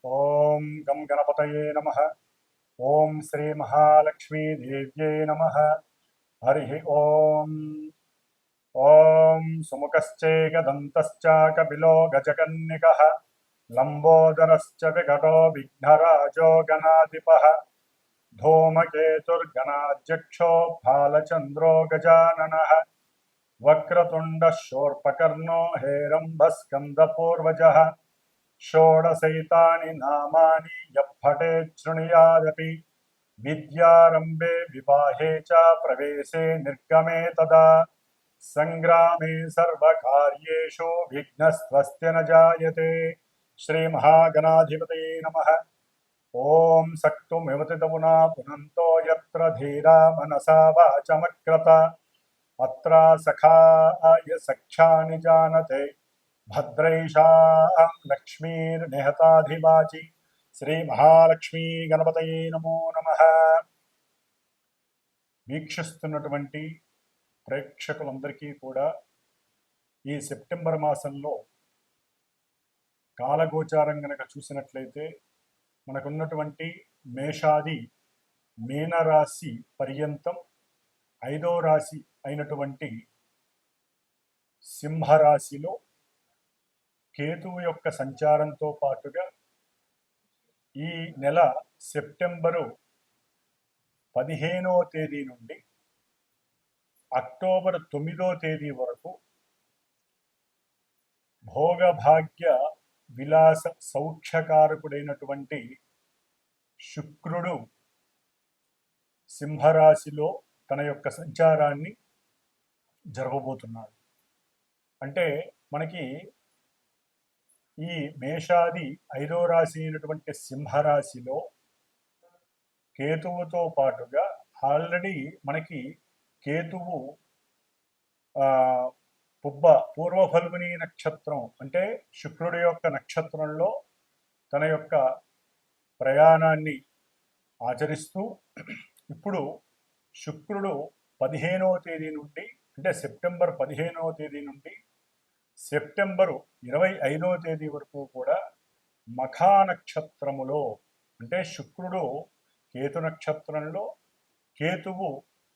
ఓం గం గణపతయే నమః. ఓం శ్రీ మహాలక్ష్మీ దేవ్యై నమః. హరి ఓం. ఓం సుముఖశ్చైకదంతశ్చ కపిలో గజకన్నికః లంబోదరశ్చ వికటో విఘ్నరాజో గణాధిపః धूमकेतुर्गणाध्यक्षो भालचन्द्रो गजाननः वक्रतुण्डः शूर्पकर्णो हेरम्बस्कन्दपूर्वजः षोडशैतानि नामानि यः पठेत् शृणुयादपि विद्यारम्भे विवाहे च प्रवेशे निर्गमे तदा संग्रामे सर्वकार्येषु विघ्नस्त्वस्य न जायते. श्रीमहागणाधिपतये नमः. ओम सक्तुमिवतितमुना पुनन्तो यत्र धीरा मनसा वाचमक्रत अत्र सखाय सख्यानि जानते भद्रैषां लक्ष्मीर्निहताधिवाचि. శ్రీ మహాలక్ష్మీ గణపతయే నమో నమః. వీక్షిస్తున్నటువంటి ప్రేక్షకులందరికీ కూడా ఈ సెప్టెంబర్ మాసంలో కాలగోచారం గనక చూసినట్లయితే మనకున్నటువంటి మేషాది మీనరాశి పర్యంతం 5వ రాశి అయినటువంటి సింహరాశిలో కేతువు యొక్క సంచారంతో పాటుగా ఈ నెల సెప్టెంబరు 15వ తేదీ నుండి అక్టోబర్ 9వ తేదీ వరకు భోగభాగ్య విలాస సౌఖ్యకారకుడైనటువంటి శుక్రుడు సింహరాశిలో తన యొక్క సంచారాన్ని జరగబోతున్నాడు. అంటే మనకి ఈ మేషాది 5వ రాశి అయినటువంటి సింహరాశిలో కేతువుతో పాటుగా ఆల్రెడీ మనకి కేతువు పూర్వ ఫల్గుని నక్షత్రం అంటే శుక్రుడి యొక్క నక్షత్రంలో తన యొక్క ప్రయాణాన్ని ఆచరిస్తూ ఇప్పుడు శుక్రుడు 15వ తేదీ నుండి అంటే సెప్టెంబర్ 15వ తేదీ నుండి సెప్టెంబరు 25వ తేదీ వరకు కూడా మఖా నక్షత్రములో అంటే శుక్రుడు కేతు నక్షత్రంలో కేతువు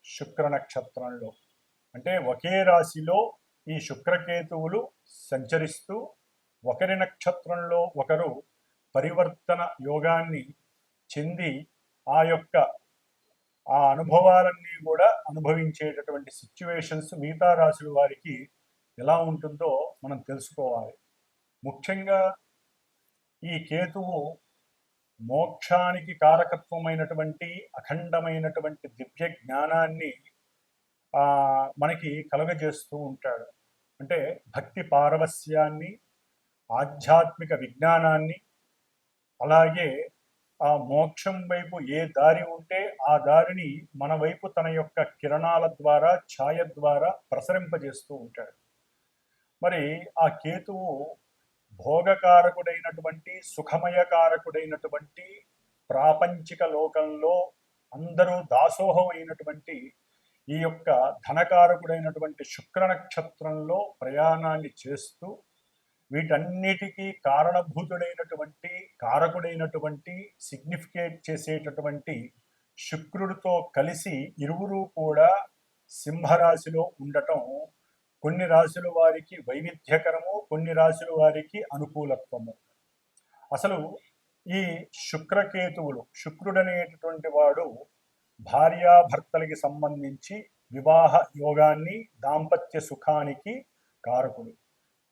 శుక్ర నక్షత్రంలో అంటే ఒకే రాశిలో ఈ శుక్రకేతువులు సంచరిస్తూ ఒకరి నక్షత్రంలో ఒకరు పరివర్తన యోగాన్ని చెంది ఆ అనుభవాలన్నీ కూడా అనుభవించేటటువంటి సిచ్యువేషన్స్ మిగతా రాశుల వారికి ఎలా ఉంటుందో మనం తెలుసుకోవాలి. ముఖ్యంగా ఈ కేతువు మోక్షానికి కారకత్వమైనటువంటి అఖండమైనటువంటి దివ్య జ్ఞానాన్ని మనకి కలుగజేస్తూ ఉంటాడు. అంటే భక్తి పారవస్యాన్ని, ఆధ్యాత్మిక విజ్ఞానాన్ని, అలాగే ఆ మోక్షం వైపు ఏ దారి ఉంటే ఆ దారిని మన వైపు తన యొక్క కిరణాల ద్వారా ఛాయ ద్వారా ప్రసరింపజేస్తూ ఉంటాడు. మరి ఆ కేతువు భోగకారకుడైనటువంటి సుఖమయకారకుడైనటువంటి ప్రాపంచిక లోకంలో అందరూ దాసోహం అయినటువంటి ఈ యొక్క ధనకారకుడైనటువంటి శుక్ర నక్షత్రంలో ప్రయాణాన్ని చేస్తూ వీటన్నిటికీ కారణభూతుడైనటువంటి కారకుడైనటువంటి సిగ్నిఫికేట్ చేసేటటువంటి శుక్రుడితో కలిసి ఇరువురు కూడా సింహరాశిలో ఉండటం కొన్ని రాశుల వారికి వైవిధ్యకరము, కొన్ని రాశుల వారికి అనుకూలత్వము. అసలు ఈ శుక్రకేతువులు, శుక్రుడనేటటువంటి వాడు భార్యాభర్తలకి సంబంధించి వివాహ యోగాన్ని, దాంపత్య సుఖానికి కారకుడు.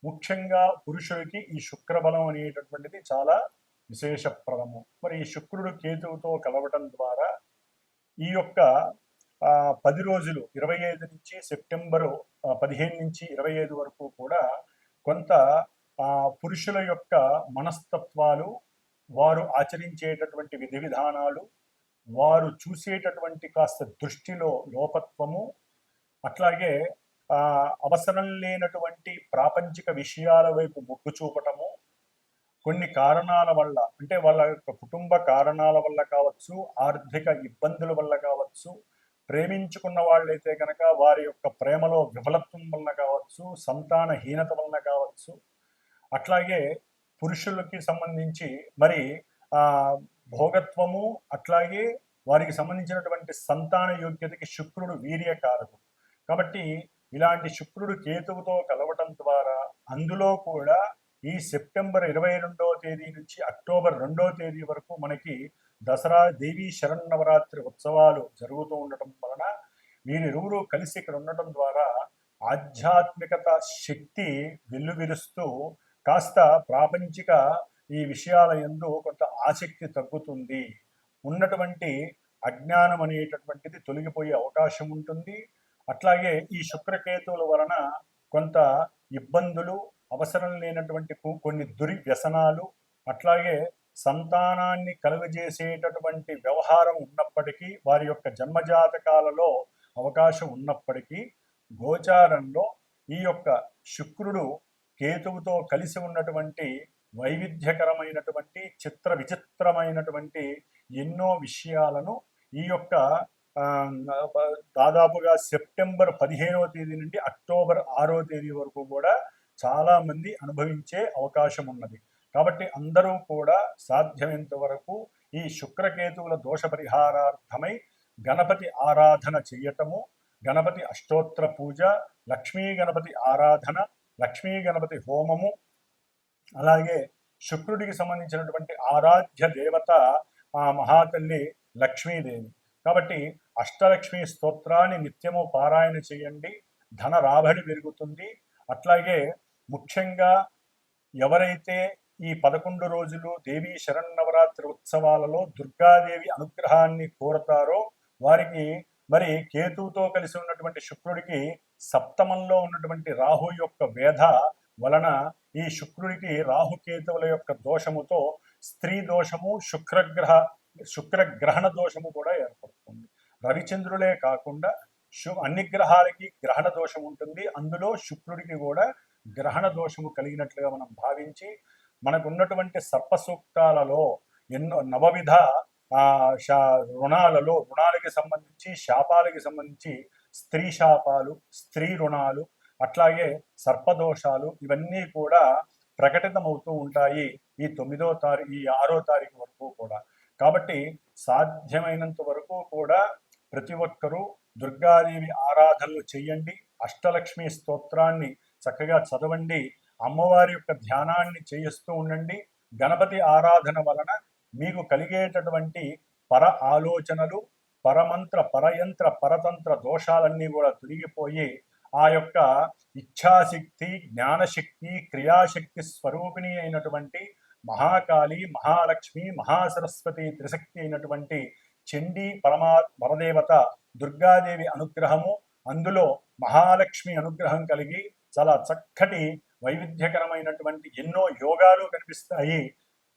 ముఖ్యంగా పురుషుడికి ఈ శుక్రబలం అనేటటువంటిది చాలా విశేషప్రదము. మరి ఈ శుక్రుడు కేతువుతో కలవటం ద్వారా ఈ యొక్క 10 రోజులు 25 నుంచి సెప్టెంబరు 15 నుంచి 25 వరకు కూడా కొంత పురుషుల యొక్క మనస్తత్వాలు, వారు ఆచరించేటటువంటి విధి విధానాలు, వారు చూసేటటువంటి కాస్త దృష్టిలో లోపత్వము, అట్లాగే అవసరం లేనటువంటి ప్రాపంచిక విషయాల వైపు మొగ్గు చూపటము, కొన్ని కారణాల వల్ల అంటే వాళ్ళ యొక్క కుటుంబ కారణాల వల్ల కావచ్చు, ఆర్థిక ఇబ్బందుల వల్ల కావచ్చు, ప్రేమించుకున్న వాళ్ళైతే కనుక వారి యొక్క ప్రేమలో విఫలత్వం వలన కావచ్చు, సంతానహీనత వలన కావచ్చు, అట్లాగే పురుషులకి సంబంధించి మరి భోగత్వము, అట్లాగే వారికి సంబంధించినటువంటి సంతాన యోగ్యతకి శుక్రుడు వీర్యకారకుడు. కాబట్టి ఇలాంటి శుక్రుడు కేతువుతో కలవటం ద్వారా అందులో కూడా ఈ సెప్టెంబర్ 22వ తేదీ నుంచి అక్టోబర్ 2వ తేదీ వరకు మనకి దసరా దేవీ శరన్నవరాత్రి ఉత్సవాలు జరుగుతూ ఉండటం వలన వీరిరువురు కలిసి ఇక్కడ ఉండటం ద్వారా ఆధ్యాత్మికత శక్తి వెల్లువిరుస్తూ కాస్త ప్రాపంచిక ఈ విషయాల యందు కొంత ఆసక్తి తగ్గుతుంది, ఉన్నటువంటి అజ్ఞానం అనేటటువంటిది తొలగిపోయే అవకాశం ఉంటుంది. అట్లాగే ఈ శుక్రకేతువుల వలన కొంత ఇబ్బందులు, అవసరం లేనటువంటి కొన్ని దుర్వ్యసనాలు, అట్లాగే సంతానాన్ని కలుగజేసేటటువంటి వ్యవహారం ఉన్నప్పటికీ, వారి యొక్క జన్మజాతకాలలో అవకాశం ఉన్నప్పటికీ, గోచారంలో ఈ యొక్క శుక్రుడు కేతువుతో కలిసి ఉన్నటువంటి వైవిధ్యకరమైనటువంటి చిత్ర విచిత్రమైనటువంటి ఎన్నో విషయాలను ఈ యొక్క దాదాపుగా సెప్టెంబర్ 15వ తేదీ నుండి అక్టోబర్ 6వ తేదీ వరకు కూడా చాలా మంది అనుభవించే అవకాశం ఉన్నది. కాబట్టి అందరూ కూడా సాధ్యమైనంత వరకు ఈ శుక్రకేతువుల దోష పరిహారార్థమై గణపతి ఆరాధన చెయ్యటము, గణపతి అష్టోత్తర పూజ, లక్ష్మీ గణపతి ఆరాధన, లక్ష్మీ గణపతి హోమము, అలాగే శుక్రుడికి సంబంధించినటువంటి ఆరాధ్య దేవత ఆ మహాతల్లి లక్ష్మీదేవి. కాబట్టి అష్టలక్ష్మి స్తోత్రాన్ని నిత్యము పారాయణ చేయండి, ధన రాబడి పెరుగుతుంది. అట్లాగే ముఖ్యంగా ఎవరైతే ఈ 11 రోజులు దేవీ శరన్నవరాత్రి ఉత్సవాలలో దుర్గాదేవి అనుగ్రహాన్ని కోరతారో వారికి మరి కేతువుతో కలిసి ఉన్నటువంటి శుక్రుడికి సప్తమంలో ఉన్నటువంటి రాహు యొక్క వేధ వలన ఈ శుక్రుడికి రాహుకేతువుల యొక్క దోషముతో స్త్రీ దోషము, శుక్రగ్రహణ దోషము కూడా ఏర్పడుతుంది. రవిచంద్రులే కాకుండా అన్ని గ్రహాలకి గ్రహణ దోషం ఉంటుంది, అందులో శుక్రుడికి కూడా గ్రహణ దోషము కలిగినట్లుగా మనం భావించి మనకున్నటువంటి సర్ప సూక్తాలలో ఎన్నో నవవిధ రుణాలకి సంబంధించి, శాపాలకి సంబంధించి స్త్రీ శాపాలు, స్త్రీ రుణాలు, అట్లాగే సర్పదోషాలు ఇవన్నీ కూడా ప్రకటితమవుతూ ఉంటాయి ఈ 6వ తారీఖు వరకు కూడా. కాబట్టి సాధ్యమైనంత వరకు కూడా ప్రతి ఒక్కరూ దుర్గాదేవి ఆరాధనలు చెయ్యండి, అష్టలక్ష్మి స్తోత్రాన్ని చక్కగా చదవండి, అమ్మవారి యొక్క ధ్యానాన్ని చేయిస్తూ ఉండండి. గణపతి ఆరాధన వలన మీకు కలిగేటటువంటి పర ఆలోచనలు, పరమంత్ర, పరయంత్ర, పరతంత్ర దోషాలన్నీ కూడా తొలగిపోయి ఆ యొక్క ఇచ్ఛాశక్తి, జ్ఞానశక్తి, క్రియాశక్తి స్వరూపిణి అయినటువంటి మహాకాళి, మహాలక్ష్మి, మహాసరస్వతి త్రిశక్తి అయినటువంటి చండీ పరదేవత దుర్గాదేవి అనుగ్రహము, అందులో మహాలక్ష్మి అనుగ్రహం కలిగి చాలా చక్కటి వైవిధ్యకరమైనటువంటి ఎన్నో యోగాలు కనిపిస్తాయి.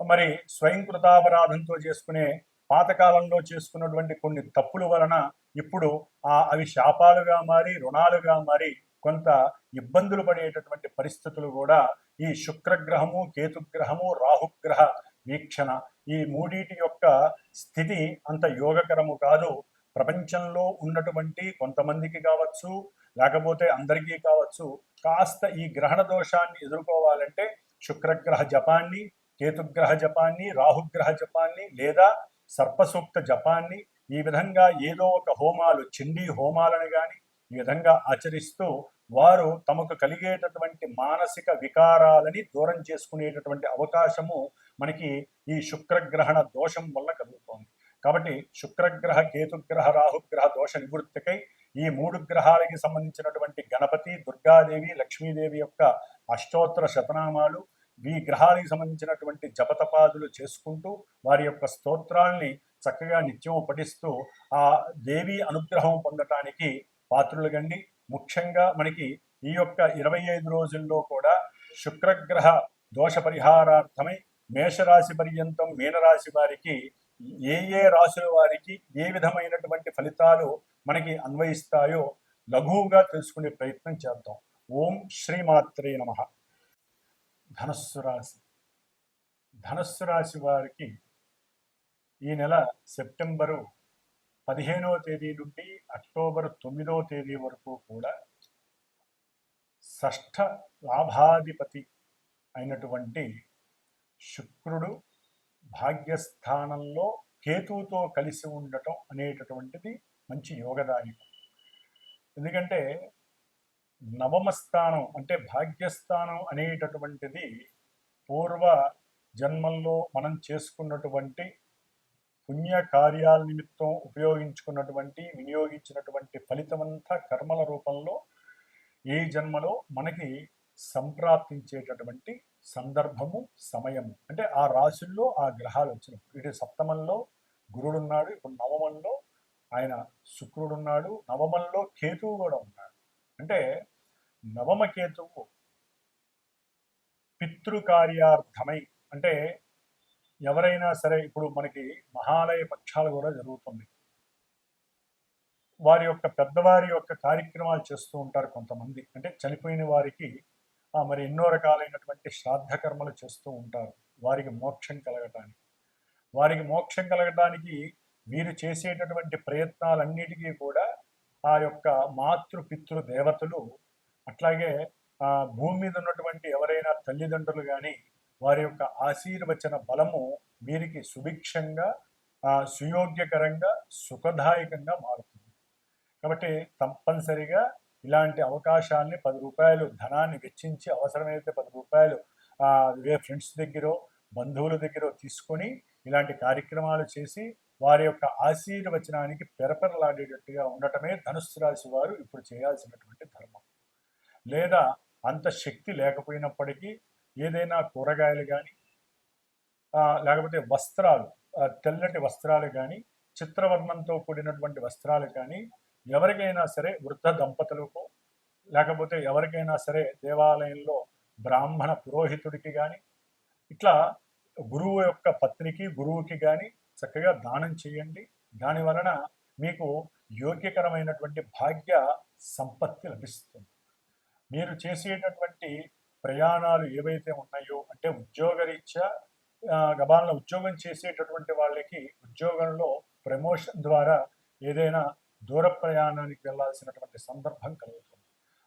మరి స్వయంకృతాపరాధంతో చేసుకునే పాతకాలంలో చేసుకున్నటువంటి కొన్ని తప్పుల వలన ఇప్పుడు అవి శాపాలుగా మారి, రుణాలుగా మారి కొంత ఇబ్బందులు పడేటటువంటి పరిస్థితులు కూడా ఈ శుక్రగ్రహము, కేతుగ్రహము, రాహుగ్రహ వీక్షణ ఈ మూడిటి యొక్క స్థితి అంత యోగకరము కాదు. ప్రపంచంలో ఉన్నటువంటి కొంతమందికి కావచ్చు, లేకపోతే అందరికీ కావచ్చు, కాస్త ఈ గ్రహణ దోషాన్ని ఎదుర్కోవాలంటే శుక్రగ్రహ జపాన్ని, కేతుగ్రహ జపాన్ని, రాహుగ్రహ జపాన్ని లేదా సర్పసూక్త జపాన్ని ఈ విధంగా ఏదో ఒక హోమాలు, చండీ హోమాలను కానీ ఈ విధంగా ఆచరిస్తూ వారు తమకు కలిగేటటువంటి మానసిక వికారాలని దూరం చేసుకునేటటువంటి అవకాశము మనకి ఈ శుక్రగ్రహణ దోషం వల్ల కలుగుతోంది. కాబట్టి శుక్రగ్రహ, కేతుగ్రహ, రాహుగ్రహ దోష నివృత్తికై ఈ 3 గ్రహాలకి సంబంధించినటువంటి గణపతి, దుర్గాదేవి, లక్ష్మీదేవి యొక్క అష్టోత్తర శతనామాలు, ఈ గ్రహాలకు సంబంధించినటువంటి జపతపాదులు చేసుకుంటూ వారి యొక్క స్తోత్రాల్ని చక్కగా నిత్యం పఠిస్తూ ఆ దేవి అనుగ్రహం పొందటానికి పాత్రులుగండి. ముఖ్యంగా మనకి ఈ యొక్క 25 రోజుల్లో కూడా శుక్రగ్రహ దోష పరిహారార్థమై మేషరాశి పర్యంతం మీనరాశి వారికి ఏ రాశుల వారికి ఏ విధమైనటువంటి ఫలితాలు మనకి అన్వయిస్తాయో లఘువుగా తెలుసుకునే ప్రయత్నం చేద్దాం. ఓం శ్రీమాత్రే నమః. ధనస్సు రాశి వారికి ఈ నెల సెప్టెంబరు 15వ తేదీ నుండి అక్టోబర్ 9వ తేదీ వరకు కూడా షష్ఠ లాభాధిపతి అయినటువంటి శుక్రుడు భాగ్యస్థానంలో కేతువుతో కలిసి ఉండటం అనేటటువంటిది మంచి యోగదాయకం. ఎందుకంటే నవమ స్థానం అంటే భాగ్యస్థానం అనేటటువంటిది పూర్వ జన్మల్లో మనం చేసుకున్నటువంటి పుణ్య కార్యాల నిమిత్తం వినియోగించినటువంటి ఫలితమంతా కర్మల రూపంలో ఈ జన్మలో మనకి సంప్రాప్తించేటటువంటి సందర్భము, సమయము. అంటే ఆ రాశుల్లో ఆ గ్రహాలు వచ్చినప్పుడు ఇటు సప్తమంలో గురుడున్నాడు, ఇప్పుడు నవమంలో ఆయన శుక్రుడున్నాడు, నవమంలో కేతువు కూడా ఉన్నాడు. అంటే నవమ కేతువు పితృకార్యార్థమై, అంటే ఎవరైనా సరే ఇప్పుడు మనకి మహాలయ పక్షాలు కూడా జరుగుతుంది, వారి యొక్క పెద్దవారి యొక్క కార్యక్రమాలు చేస్తూ ఉంటారు కొంతమంది. అంటే చనిపోయిన వారికి మరి ఎన్నో రకాలైనటువంటి శ్రాద్ధ కర్మలు చేస్తూ ఉంటారు వారికి మోక్షం కలగటానికి వీరు చేసేటటువంటి ప్రయత్నాలన్నిటికీ కూడా ఆ యొక్క మాతృ పితృ దేవతలు, అట్లాగే భూమి మీద ఉన్నటువంటి ఎవరైనా తల్లిదండ్రులు కానీ వారి యొక్క ఆశీర్వచన బలము వీరికి సుభిక్షంగా, సుయోగ్యకరంగా, సుఖదాయకంగా మారుతుంది. కాబట్టి తప్పనిసరిగా ఇలాంటి అవకాశాన్ని 10 రూపాయలు ధనాన్ని వెచ్చించి, అవసరమైతే 10 రూపాయలు ఫ్రెండ్స్ దగ్గర, బంధువుల దగ్గర తీసుకొని ఇలాంటి కార్యక్రమాలు చేసి వారి యొక్క ఆశీర్వచనానికి పెరపెరలాడేటట్టుగా ఉండటమే ధనుస్సు రాశి వారు ఇప్పుడు చేయాల్సినటువంటి ధర్మం. లేదా అంత శక్తి లేకపోయినప్పటికీ ఏదైనా కూరగాయలు కానీ, లేకపోతే వస్త్రాలు, తెల్లటి వస్త్రాలు కానీ, చిత్రవర్ణంతో కూడినటువంటి వస్త్రాలు కానీ ఎవరికైనా సరే, వృద్ధ దంపతులకు, లేకపోతే ఎవరికైనా సరే దేవాలయంలో బ్రాహ్మణ పురోహితుడికి కానీ, ఇట్లా గురువు యొక్క పత్నికి, గురువుకి కానీ చక్కగా దానం చేయండి. దాని వలన మీకు యోగ్యకరమైనటువంటి భాగ్య సంపత్తి లభిస్తుంది. మీరు చేసేటటువంటి ప్రయాణాలు ఏవైతే ఉన్నాయో, అంటే ఉద్యోగరీత్యా గబాలను ఉద్యోగం చేసేటటువంటి వాళ్ళకి ఉద్యోగంలో ప్రమోషన్ ద్వారా ఏదైనా దూర ప్రయాణానికి వెళ్లాల్సినటువంటి సందర్భం కలుగుతుంది.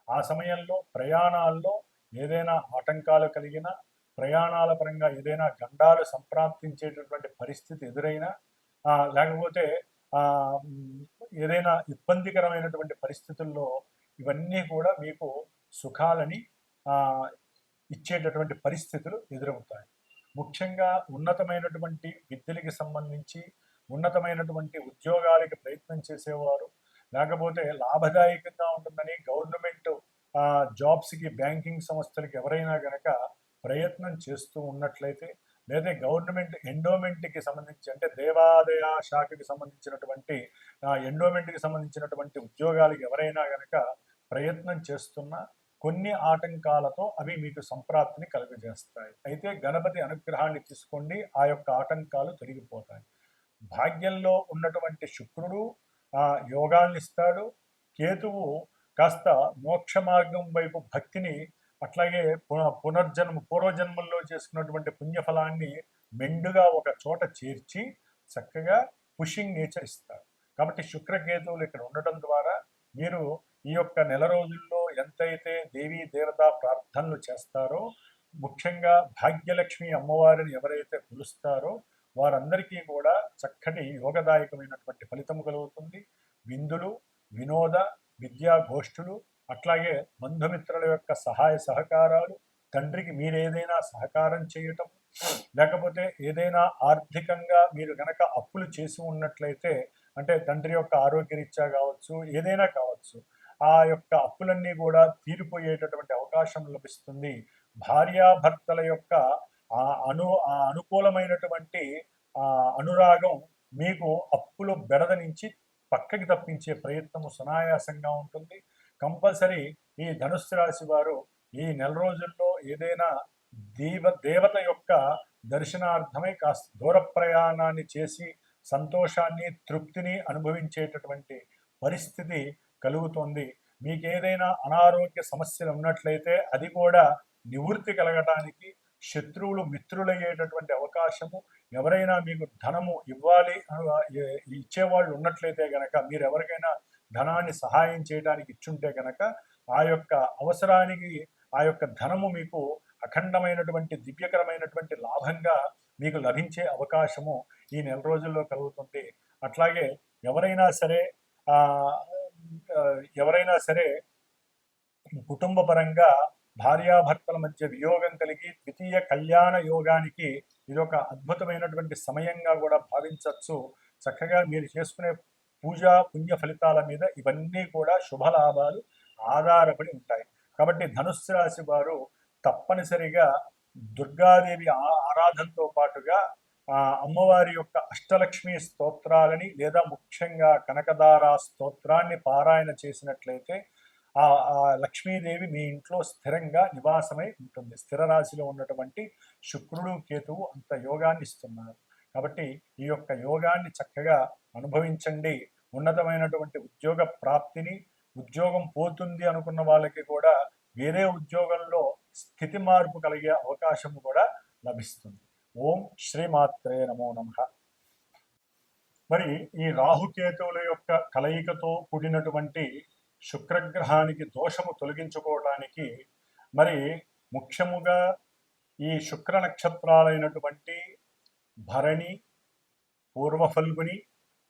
ఆ సమయంలో ప్రయాణాల్లో ఏదైనా ఆటంకాలు కలిగినా, ప్రయాణాల పరంగా ఏదైనా గండాలు సంప్రాప్తించేటటువంటి పరిస్థితి ఎదురైనా, లేకపోతే ఏదైనా ఇబ్బందికరమైనటువంటి పరిస్థితుల్లో ఇవన్నీ కూడా మీకు సుఖాలని ఇచ్చేటటువంటి పరిస్థితులు ఎదురవుతాయి. ముఖ్యంగా ఉన్నతమైనటువంటి విద్యలకి సంబంధించి, ఉన్నతమైనటువంటి ఉద్యోగాలకి ప్రయత్నం చేసేవారు, లేకపోతే లాభదాయకంగా ఉంటుందని గవర్నమెంట్ జాబ్స్కి, బ్యాంకింగ్ సంస్థలకి ఎవరైనా కనుక ప్రయత్నం చేస్తూ ఉన్నట్లయితే, లేదా గవర్నమెంట్ ఎండోమెంట్కి సంబంధించి, అంటే దేవాదాయ శాఖకి సంబంధించినటువంటి ఎండోమెంట్కి సంబంధించినటువంటి ఉద్యోగాలకి ఎవరైనా కనుక ప్రయత్నం చేస్తున్నా కొన్ని ఆటంకాలతో అవి మీకు సంప్రాప్తిని కలుగజేస్తాయి. అయితే గణపతి అనుగ్రహాన్ని తీసుకోండి, ఆ యొక్క ఆటంకాలు తొలగిపోతాయి. భాగ్యంలో ఉన్నటువంటి శుక్రుడు యోగాన్ని ఇస్తాడు. కేతువు కాస్త మోక్ష మార్గం వైపు భక్తిని, అట్లాగే పూర్వజన్మల్లో చేసుకున్నటువంటి పుణ్యఫలాన్ని మెండుగా ఒక చోట చేర్చి చక్కగా పుషింగ్ నేచర్ ఇస్తారు. కాబట్టి శుక్రకేతువులు ఇక్కడ ఉండటం ద్వారా మీరు ఈ యొక్క నెల రోజుల్లో ఎంతైతే దేవీ దేవతా ప్రార్థనలు చేస్తారో, ముఖ్యంగా భాగ్యలక్ష్మి అమ్మవారిని ఎవరైతే కొలుస్తారో వారందరికీ కూడా చక్కటి యోగదాయకమైనటువంటి ఫలితం కలుగుతుంది. విందులు, వినోద, విద్యా గోష్ఠులు, అట్లాగే బంధుమిత్రుల యొక్క సహాయ సహకారాలు, తండ్రికి మీరేదైనా సహకారం చేయటం, లేకపోతే ఏదైనా ఆర్థికంగా మీరు గనక అప్పులు చేసి ఉన్నట్లయితే, అంటే తండ్రి యొక్క ఆరోగ్యరీత్యా కావచ్చు, ఏదైనా కావచ్చు, ఆ యొక్క అప్పులన్నీ కూడా తీరిపోయేటటువంటి అవకాశం లభిస్తుంది. భార్యాభర్తల యొక్క అనుకూలమైనటువంటి అనురాగం మీకు అప్పులు బెడద నుంచి పక్కకి తప్పించే ప్రయత్నము సునాయాసంగా ఉంటుంది. కంపల్సరీ ఈ ధనుస్సు రాశి వారు ఈ నెల రోజుల్లో ఏదైనా దేవత యొక్క దర్శనార్థమై కాస్త దూర ప్రయాణాన్ని చేసి సంతోషాన్ని, తృప్తిని అనుభవించేటటువంటి పరిస్థితి కలుగుతుంది. మీకు ఏదైనా అనారోగ్య సమస్యలు ఉన్నట్లయితే అది కూడా నివృత్తి కలగటానికి, శత్రువులు మిత్రులయ్యేటటువంటి అవకాశము, ఎవరైనా మీకు ధనము ఇవ్వాలి ఇచ్చేవాళ్ళు ఉన్నట్లయితే గనక, మీరు ఎవరికైనా ధనాన్ని సహాయం చేయడానికి ఇచ్చుంటే గనక ఆ యొక్క అవసరానికి ఆ యొక్క ధనము మీకు అఖండమైనటువంటి దివ్యకరమైనటువంటి లాభంగా మీకు లభించే అవకాశము ఈ నెల రోజుల్లో కలుగుతుంది. అట్లాగే ఎవరైనా సరే ఆ, ఎవరైనా సరే కుటుంబ పరంగా భార్యాభర్తల మధ్య వియోగం కలిగి ద్వితీయ కళ్యాణ యోగానికి ఇదొక అద్భుతమైనటువంటి సమయంగా కూడా భావించవచ్చు. చక్కగా మీరు చేసుకునే పూజా పుణ్య ఫలితాల మీద ఇవన్నీ కూడా శుభలాభాలు ఆధారపడి ఉంటాయి. కాబట్టి ధనుస్సు రాశి వారు తప్పనిసరిగా దుర్గాదేవి ఆరాధనతో పాటుగా అమ్మవారి యొక్క అష్టలక్ష్మి స్తోత్రాలని లేదా ముఖ్యంగా కనకదార స్తోత్రాన్ని పారాయణ చేసినట్లయితే ఆ లక్ష్మీదేవి మీ ఇంట్లో స్థిరంగా నివాసమై ఉంటుంది. స్థిర రాశిలో ఉన్నటువంటి శుక్రుడు కేతువు అంత యోగాన్ని ఇస్తున్నారు. కాబట్టి ఈ యొక్క యోగాన్ని చక్కగా అనుభవించండి. ఉన్నతమైనటువంటి ఉద్యోగ ప్రాప్తిని, ఉద్యోగం పోతుంది అనుకున్న వాళ్ళకి కూడా వేరే ఉద్యోగంలో స్థితి మార్పు కలిగే అవకాశం కూడా లభిస్తుంది. ఓం శ్రీమాత్రే నమో నమః. మరి ఈ రాహుకేతువుల యొక్క కలయికతో కూడినటువంటి శుక్రగ్రహానికి దోషము తొలగించుకోవడానికి మరి ముఖ్యముగా ఈ శుక్ర నక్షత్రాలైనటువంటి భరణి, పూర్వ ఫల్గుని,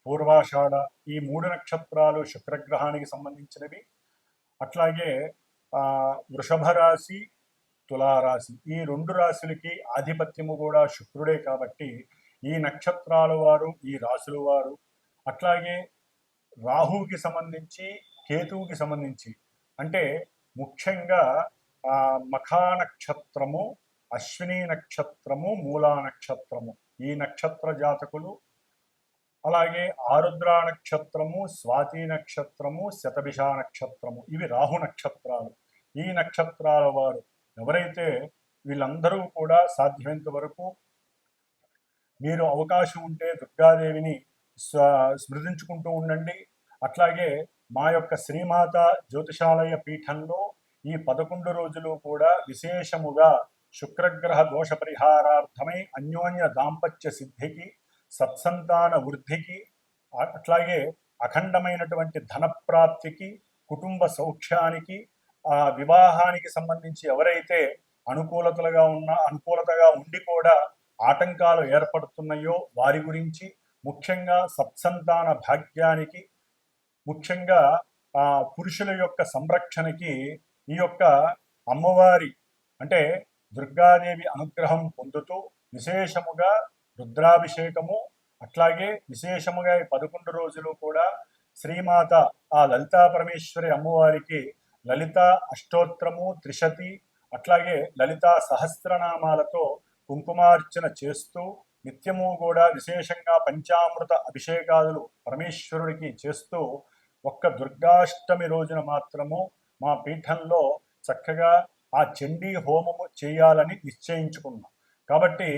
పూర్వాషాఢ ఈ 3 నక్షత్రాలు శుక్రగ్రహానికి సంబంధించినవి. అట్లాగే వృషభ రాశి, తులారాశి ఈ 2 రాశులకి ఆధిపత్యము కూడా శుక్రుడే. కాబట్టి ఈ నక్షత్రాల వారు, ఈ రాశుల వారు, అట్లాగే రాహువుకి సంబంధించి, కేతువుకి సంబంధించి అంటే ముఖ్యంగా మఖా నక్షత్రము, అశ్విని నక్షత్రము, మూలా నక్షత్రము ఈ నక్షత్ర జాతకులు, అలాగే ఆరుద్ర నక్షత్రము, స్వాతి నక్షత్రము, శతభిష నక్షత్రము ఇవి రాహు నక్షత్రాలు. ఈ నక్షత్రాల వారు ఎవరైతే వీళ్ళందరూ కూడా సాధ్యమైనంత వరకు మీరు అవకాశం ఉంటే దుర్గాదేవిని స్మృతించుకుంటూ ఉండండి. అట్లాగే మా యొక్క శ్రీమాత జ్యోతిషాలయ పీఠంలో ఈ 11 రోజులు కూడా విశేషముగా శుక్రగ్రహ దోష పరిహారార్థమై అన్యోన్య దాంపత్య సిద్ధికి, సత్సంతాన వృద్ధికి, అట్లాగే అఖండమైనటువంటి ధనప్రాప్తికి, కుటుంబ సౌఖ్యానికి, వివాహానికి సంబంధించి ఎవరైతే అనుకూలతగా ఉండి కూడా ఆటంకాలు ఏర్పడుతున్నాయో వారి గురించి, ముఖ్యంగా సత్సంతాన భాగ్యానికి, ముఖ్యంగా పురుషుల యొక్క సంరక్షణకి ఈ యొక్క అమ్మవారి అంటే దుర్గాదేవి అనుగ్రహం పొందుతూ విశేషముగా రుద్రాభిషేకము, అట్లాగే విశేషముగా ఈ 11 రోజులు కూడా శ్రీమాత ఆ లలితా పరమేశ్వరి అమ్మవారికి లలిత అష్టోత్తరము, త్రిశతి, అట్లాగే లలితా సహస్రనామాలతో కుంకుమార్చన చేస్తూ నిత్యము కూడా విశేషంగా పంచామృత అభిషేకాదులు పరమేశ్వరుడికి చేస్తూ ఒక్క దుర్గాష్టమి రోజున మాత్రము మా పీఠంలో చక్కగా ఆ చండీ హోమము చేయాలని నిశ్చయించుకున్నాం. కాబట్టి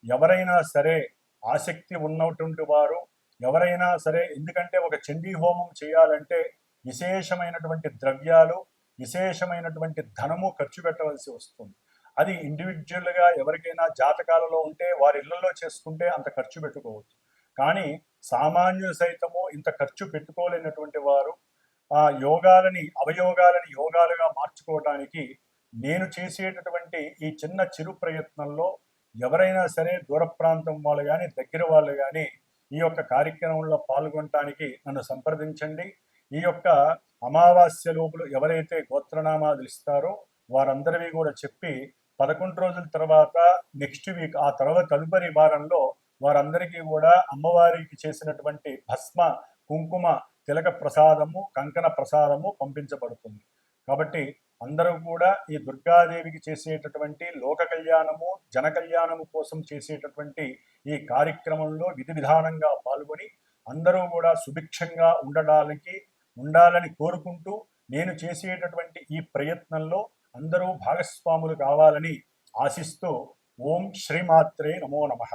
ఎవరైనా సరే ఆసక్తి ఉన్నటువంటి వారు ఎవరైనా సరే, ఎందుకంటే ఒక చండీ హోమం చేయాలంటే విశేషమైనటువంటి ద్రవ్యాలు, విశేషమైనటువంటి ధనము ఖర్చు పెట్టవలసి వస్తుంది. అది ఇండివిజువల్గా ఎవరికైనా జాతకాలలో ఉంటే వారి ఇళ్లలో చేసుకుంటే అంత ఖర్చు పెట్టుకోవచ్చు. కానీ సామాన్యులు సైతము ఇంత ఖర్చు పెట్టుకోలేనటువంటి వారు ఆ యోగాలని అవయోగాలని యోగాలుగా మార్చుకోవడానికి నేను చేసేటటువంటి ఈ చిన్న చిరు ప్రయత్నంలో ఎవరైనా సరే దూర ప్రాంతం వాళ్ళు కానీ దగ్గర వాళ్ళు కానీ ఈ యొక్క కార్యక్రమంలో పాల్గొనడానికి నన్ను సంప్రదించండి. ఈ యొక్క అమావాస్య లోపల ఎవరైతే గోత్రనామాలు ఇస్తారో వారందరివి కూడా చెప్పి 11 రోజుల తర్వాత నెక్స్ట్ వీక్ ఆ తర్వాత తదుపరి వారంలో వారందరికీ కూడా అమ్మవారికి చేసినటువంటి భస్మ, కుంకుమ, తిలక ప్రసాదము, కంకణ ప్రసాదము పంపించబడుతుంది. కాబట్టి అందరూ కూడా ఈ దుర్గాదేవికి చేసేటటువంటి లోక కళ్యాణము, జన కళ్యాణము కోసం చేసేటటువంటి ఈ కార్యక్రమంలో విధి విధానంగా పాల్గొని అందరూ కూడా సుభిక్షంగా ఉండాలని కోరుకుంటూ నేను చేసేటటువంటి ఈ ప్రయత్నంలో అందరూ భాగస్వాములు కావాలని ఆశిస్తూ ఓం శ్రీమాత్రే నమో నమః.